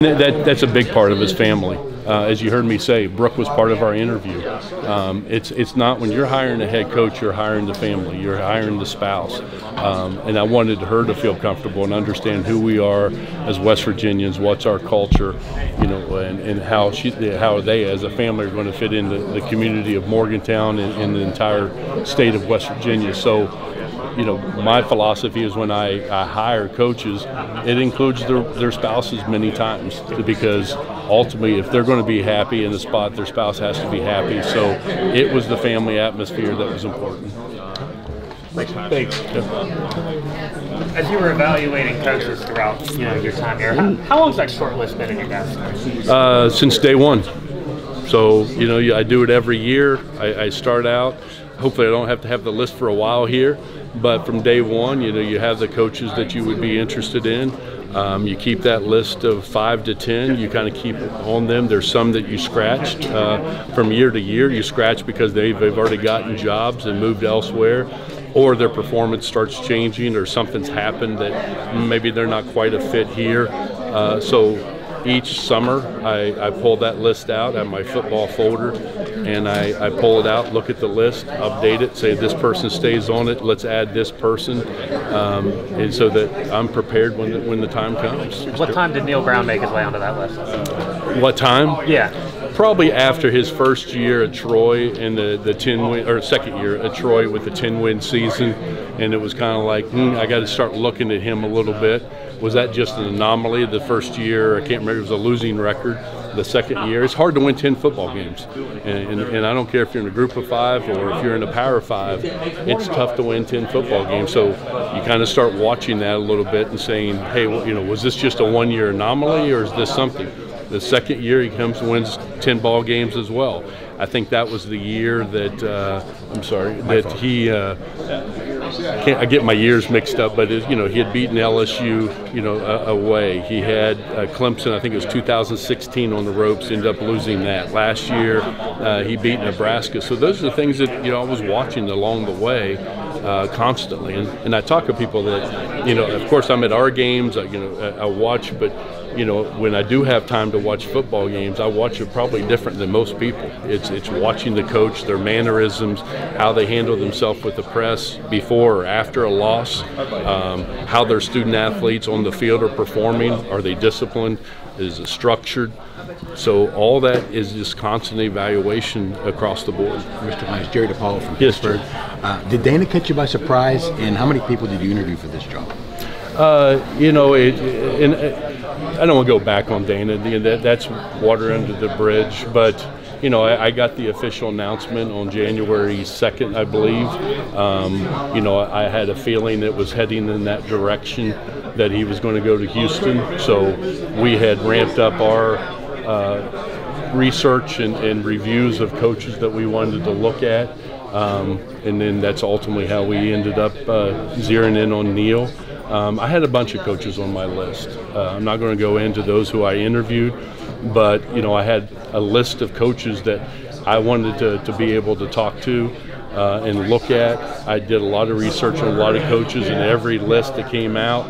That's a big part of his family. As you heard me say, Brooke was part of our interview. It's not when you're hiring a head coach, you're hiring the family, you're hiring the spouse. And I wanted her to feel comfortable and understand who we are as West Virginians, what's our culture, and how they as a family are going to fit into the community of Morgantown and the entire state of West Virginia. So, my philosophy is when I hire coaches, it includes their spouses many times, because ultimately if they're going to be happy in the spot, their spouse has to be happy. So it was the family atmosphere that was important. Thanks. As you were evaluating coaches throughout your time here, how long's that short list been in your desk? Since day one. So I do it every year. I start out. Hopefully I don't have to have the list for a while here, but from day one, you have the coaches that you would be interested in. You keep that list of 5 to 10. You kind of keep on them. There's some that you scratched from year to year. You scratch because they've already gotten jobs and moved elsewhere, or their performance starts changing, or something's happened that maybe they're not quite a fit here. So each summer I pull that list out at my football folder, and I pull it out, look at the list, update it, say this person stays on it, let's add this person, and so that I'm prepared when the time comes. What time did Neil Brown make his way onto that list? What time? Yeah. Probably after his first year at Troy and the 10-win, or second year at Troy with the 10-win season, and it was kind of like, I got to start looking at him a little bit. Was that just an anomaly? The first year, I can't remember, it was a losing record. The second year, it's hard to win 10 football games, and I don't care if you're in a group of 5 or if you're in a power 5, it's tough to win 10 football games. So you kind of start watching that a little bit and saying, hey, was this just a one-year anomaly, or is this something? The second year he comes and wins 10 ball games as well. I think that was the year that I get my years mixed up, but he had beaten LSU away. He had Clemson, I think it was 2016, on the ropes, ended up losing that. Last year he beat Nebraska. So those are the things that I was watching along the way constantly. And I talk to people that of course I'm at our games, I watch, but when I do have time to watch football games, I watch it probably different than most people. It's watching the coach, their mannerisms, how they handle themselves with the press before or after a loss, how their student athletes on the field are performing. Are they disciplined? Is it structured? So all that is just constant evaluation across the board. Mr. Lyons, Jerry DePaulo from Pittsburgh. Did Dana catch you by surprise, and how many people did you interview for this job? I don't want to go back on Dana. That's water under the bridge. But I got the official announcement on January 2nd, I believe. I had a feeling it was heading in that direction, that he was going to go to Houston. So we had ramped up our research and reviews of coaches that we wanted to look at. And then that's ultimately how we ended up zeroing in on Neil. I had a bunch of coaches on my list. I'm not going to go into those who I interviewed, but I had a list of coaches that I wanted to be able to talk to and look at. I did a lot of research on a lot of coaches, and every list that came out,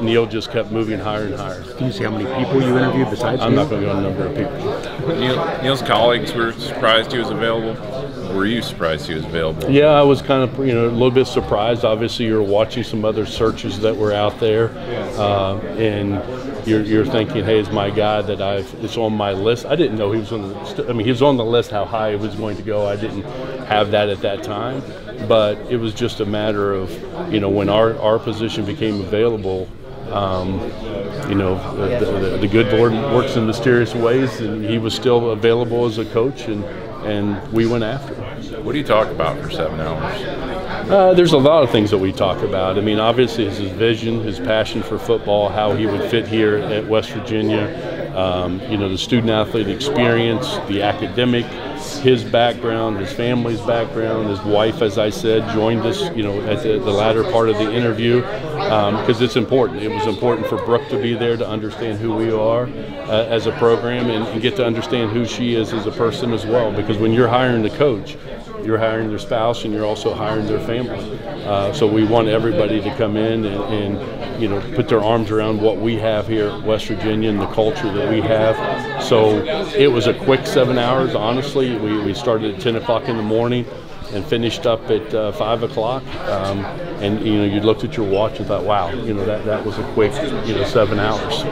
Neil just kept moving higher and higher. Can you say how many people you interviewed besides I'm Neil? not going to go on a number of people. Neil's colleagues were surprised he was available. Were you surprised he was available? Yeah, I was kind of, a little bit surprised. Obviously, you're watching some other searches that were out there, and you're thinking, hey, is my guy that it's on my list. I didn't know he was on he was on the list, how high he was going to go. I didn't have that at that time, but it was just a matter of, when our position became available, the good Lord works in mysterious ways, and he was still available as a coach, and we went after him. What do you talk about for 7 hours? There's a lot of things that we talk about. Obviously, his vision, his passion for football, how he would fit here at West Virginia, the student-athlete experience, the academic, his background, his family's background. His wife, as I said, joined us, at the latter part of the interview, because it's important. It was important for Brooke to be there to understand who we are. as a program and get to understand who she is as a person as well. Because when you're hiring the coach, you're hiring their spouse and you're also hiring their family. So we want everybody to come in and you know, put their arms around what we have here at West Virginia and the culture that we have. So it was a quick 7 hours, honestly. We started at 10 o'clock in the morning and finished up at 5 o'clock. And you know, you looked at your watch and thought, wow, you know, that was a quick, you know, 7 hours.